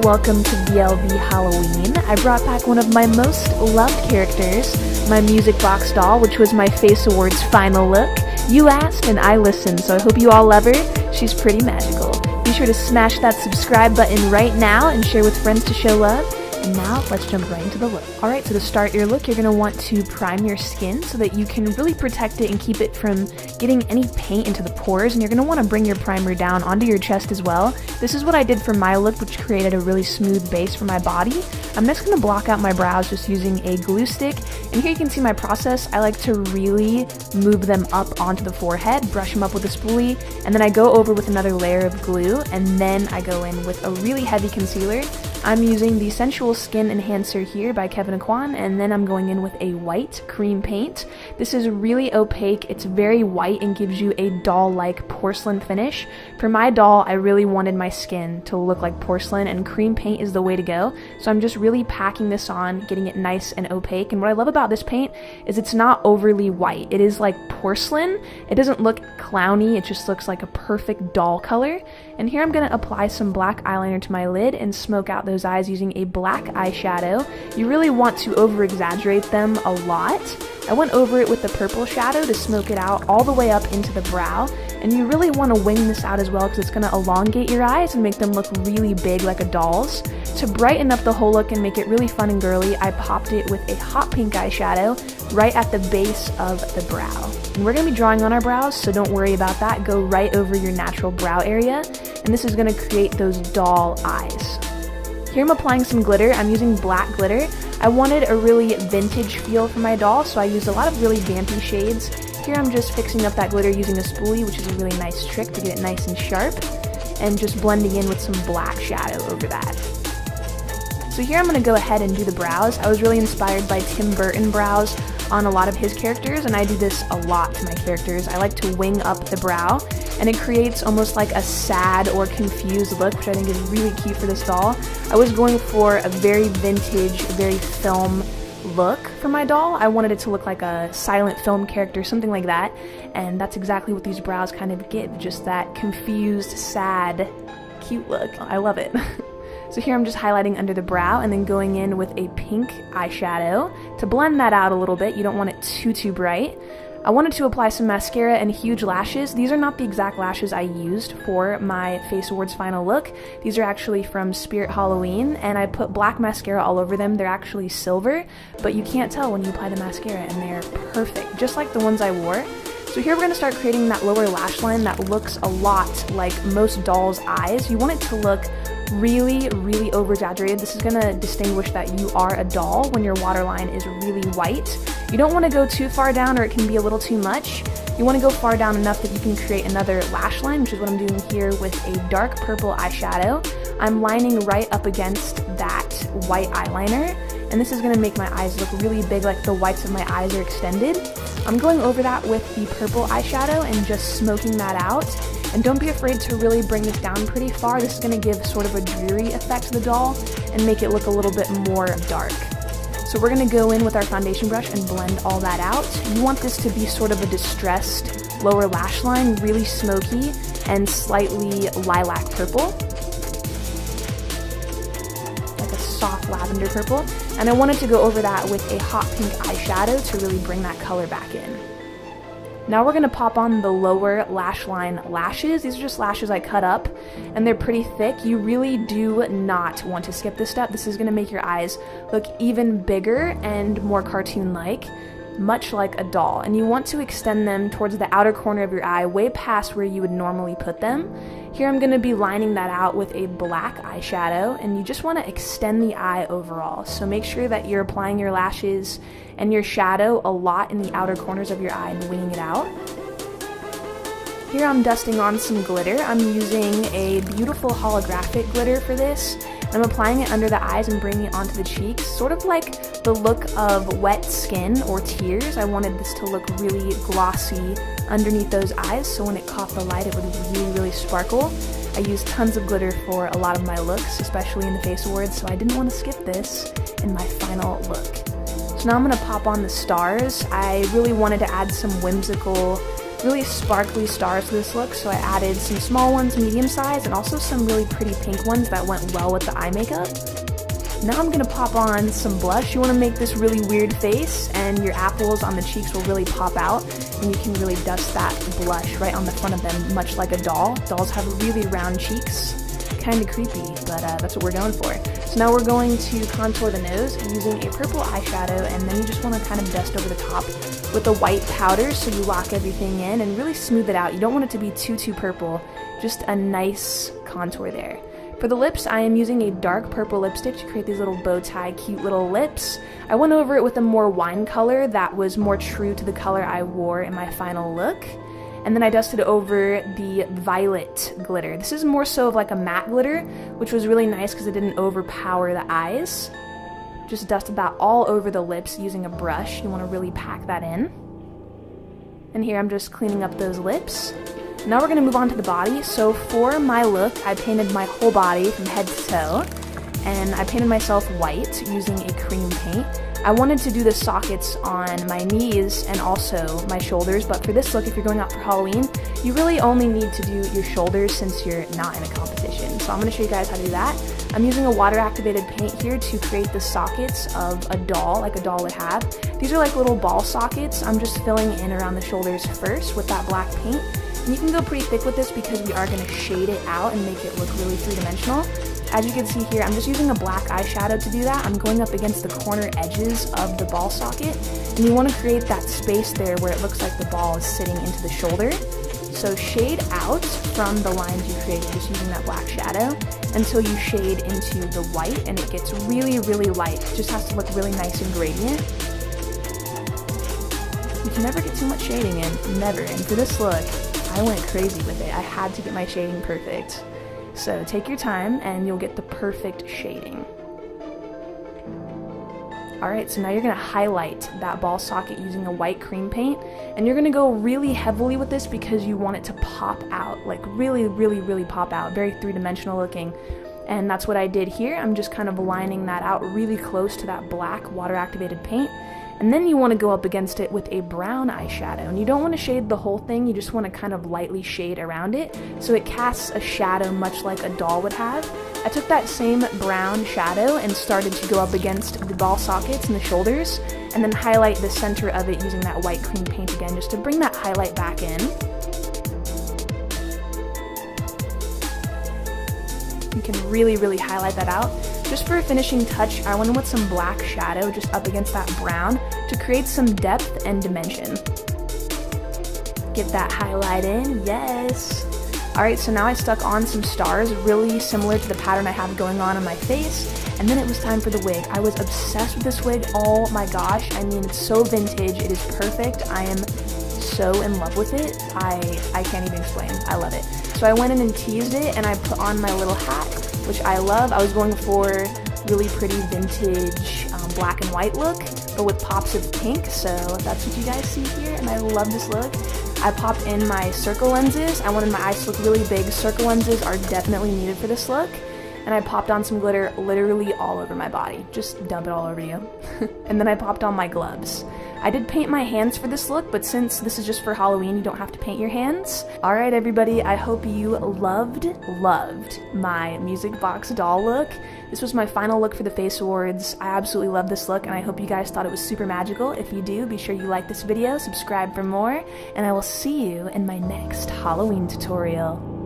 welcome to BLB Halloween. I brought back one of my most loved characters, my music box doll, which was my Face Awards final look. You asked and I listened, so I hope you all love her. She's pretty magical. Be sure to smash that subscribe button right now and share with friends to show love. And now, let's jump right into the look. Alright, so to start your look, you're going to want to prime your skin so that you can really protect it and keep it from getting any paint into the pores, and you're going to want to bring your primer down onto your chest as well. This is what I did for my look, which created a really smooth base for my body. I'm next going to block out my brows just using a glue stick, and here you can see my process. I like to really move them up onto the forehead, brush them up with a spoolie, and then I go over with another layer of glue, and then I go in with a really heavy concealer. I'm using the Sensual Skin Enhancer here by Kevin Aquan, and then I'm going in with a white cream paint. This is really opaque, it's very white and gives you a doll-like porcelain finish. For my doll, I really wanted my skin to look like porcelain, and cream paint is the way to go. So I'm just really packing this on, getting it nice and opaque. And what I love about this paint is it's not overly white. It is like porcelain. It doesn't look clowny, it just looks like a perfect doll color. And here I'm going to apply some black eyeliner to my lid and smoke out those eyes using a black eyeshadow. You really want to over-exaggerate them a lot. I went over it with the purple shadow to smoke it out all the way up into the brow, and you really want to wing this out as well because it's going to elongate your eyes and make them look really big like a doll's. To brighten up the whole look and make it really fun and girly, I popped it with a hot pink eyeshadow right at the base of the brow. And we're going to be drawing on our brows, so don't worry about that. Go right over your natural brow area, and this is going to create those doll eyes. Here I'm applying some glitter. I'm using black glitter. I wanted a really vintage feel for my doll, so I used a lot of really vampy shades. Here I'm just fixing up that glitter using a spoolie, which is a really nice trick to get it nice and sharp, and just blending in with some black shadow over that. So here I'm going to go ahead and do the brows. I was really inspired by Tim Burton brows on a lot of his characters, and I do this a lot to my characters. I like to wing up the brow, and it creates almost like a sad or confused look, which I think is really cute for this doll. I was going for a very vintage, very film look for my doll. I wanted it to look like a silent film character, something like that, and that's exactly what these brows kind of give, just that confused, sad, cute look. I love it. So here I'm just highlighting under the brow and then going in with a pink eyeshadow to blend that out a little bit. You don't want it too bright. I wanted to apply some mascara and huge lashes. These are not the exact lashes I used for my Face Awards final look. These are actually from Spirit Halloween, and I put black mascara all over them. They're actually silver, but you can't tell when you apply the mascara, and they're perfect, just like the ones I wore. So here we're going to start creating that lower lash line that looks a lot like most dolls' eyes. You want it to look really over-exaggerated. This is going to distinguish that you are a doll when your waterline is really white. You don't want to go too far down or it can be a little too much. You want to go far down enough that you can create another lash line, which is what I'm doing here with a dark purple eyeshadow. I'm lining right up against that white eyeliner, and this is going to make my eyes look really big, like the whites of my eyes are extended. I'm going over that with the purple eyeshadow and just smoking that out. And don't be afraid to really bring this down pretty far. This is going to give sort of a dreary effect to the doll and make it look a little bit more dark. So we're going to go in with our foundation brush and blend all that out. You want this to be sort of a distressed lower lash line, really smoky and slightly lilac purple, like a soft lavender purple. And I wanted to go over that with a hot pink eyeshadow to really bring that color back in. Now we're going to pop on the lower lash line lashes. These are just lashes I cut up, and they're pretty thick. You really do not want to skip this step. This is going to make your eyes look even bigger and more cartoon-like, much like a doll. And you want to extend them towards the outer corner of your eye, way past where you would normally put them. Here I'm going to be lining that out with a black eyeshadow, and you just want to extend the eye overall. So make sure that you're applying your lashes and your shadow a lot in the outer corners of your eye and winging it out. Here I'm dusting on some glitter. I'm using a beautiful holographic glitter for this. I'm applying it under the eyes and bringing it onto the cheeks, sort of like the look of wet skin or tears. I wanted this to look really glossy underneath those eyes, so when it caught the light it would really sparkle. I used tons of glitter for a lot of my looks, especially in the Face Awards, so I didn't want to skip this in my final look. So now I'm going to pop on the stars. I really wanted to add some whimsical really sparkly stars to this look, so I added some small ones, medium size, and also some really pretty pink ones that went well with the eye makeup. Now I'm gonna pop on some blush. You wanna make this really weird face, and your apples on the cheeks will really pop out, and you can really dust that blush right on the front of them, much like a doll. Dolls have really round cheeks. Kind of creepy, but that's what we're going for. So now we're going to contour the nose using a purple eyeshadow, and then you just want to kind of dust over the top with a white powder so you lock everything in and really smooth it out. You don't want it to be too purple, just a nice contour there. For the lips, I am using a dark purple lipstick to create these little bow tie cute little lips. I went over it with a more wine color that was more true to the color I wore in my final look. And then I dusted over the violet glitter. This is more so of like a matte glitter, which was really nice because it didn't overpower the eyes. Just dusted that all over the lips using a brush. You want to really pack that in. And here I'm just cleaning up those lips. Now we're going to move on to the body. So for my look, I painted my whole body from head to toe. And I painted myself white using a cream paint. I wanted to do the sockets on my knees and also my shoulders, but for this look, if you're going out for Halloween, you really only need to do your shoulders since you're not in a competition. So I'm going to show you guys how to do that. I'm using a water-activated paint here to create the sockets of a doll, like a doll would have. These are like little ball sockets. I'm just filling in around the shoulders first with that black paint. And you can go pretty thick with this because we are going to shade it out and make it look really three-dimensional. As you can see here, I'm just using a black eyeshadow to do that. I'm going up against the corner edges of the ball socket, and you want to create that space there where it looks like the ball is sitting into the shoulder. So shade out from the lines you created just using that black shadow until you shade into the white, and it gets really light. It just has to look really nice and gradient. You can never get too much shading in, never. And for this look, I went crazy with it. I had to get my shading perfect. So take your time and you'll get the perfect shading. Alright, so now you're going to highlight that ball socket using a white cream paint, and you're going to go really heavily with this because you want it to pop out, like really pop out, very three-dimensional looking. And that's what I did here. I'm just kind of lining that out really close to that black water-activated paint. And then you want to go up against it with a brown eyeshadow. And you don't want to shade the whole thing, you just want to kind of lightly shade around it so it casts a shadow much like a doll would have. I took that same brown shadow and started to go up against the ball sockets and the shoulders, and then highlight the center of it using that white cream paint again just to bring that highlight back in. You can really highlight that out. Just for a finishing touch, I went in with some black shadow just up against that brown to create some depth and dimension. Get that highlight in, yes! Alright, so now I stuck on some stars, really similar to the pattern I have going on my face, and then it was time for the wig. I was obsessed with this wig, oh my gosh, I mean, it's so vintage, it is perfect, I am so in love with it, I can't even explain, I love it. So I went in and teased it, and I put on my little hat, which I love. I was going for really pretty vintage black and white look, but with pops of pink, so that's what you guys see here, and I love this look. I popped in my circle lenses. I wanted my eyes to look really big. Circle lenses are definitely needed for this look. And I popped on some glitter literally all over my body. Just dump it all over you. And then I popped on my gloves. I did paint my hands for this look, but since this is just for Halloween, you don't have to paint your hands. Alright everybody, I hope you loved my music box doll look. This was my final look for the Face Awards. I absolutely love this look, and I hope you guys thought it was super magical. If you do, be sure you like this video, subscribe for more, and I will see you in my next Halloween tutorial.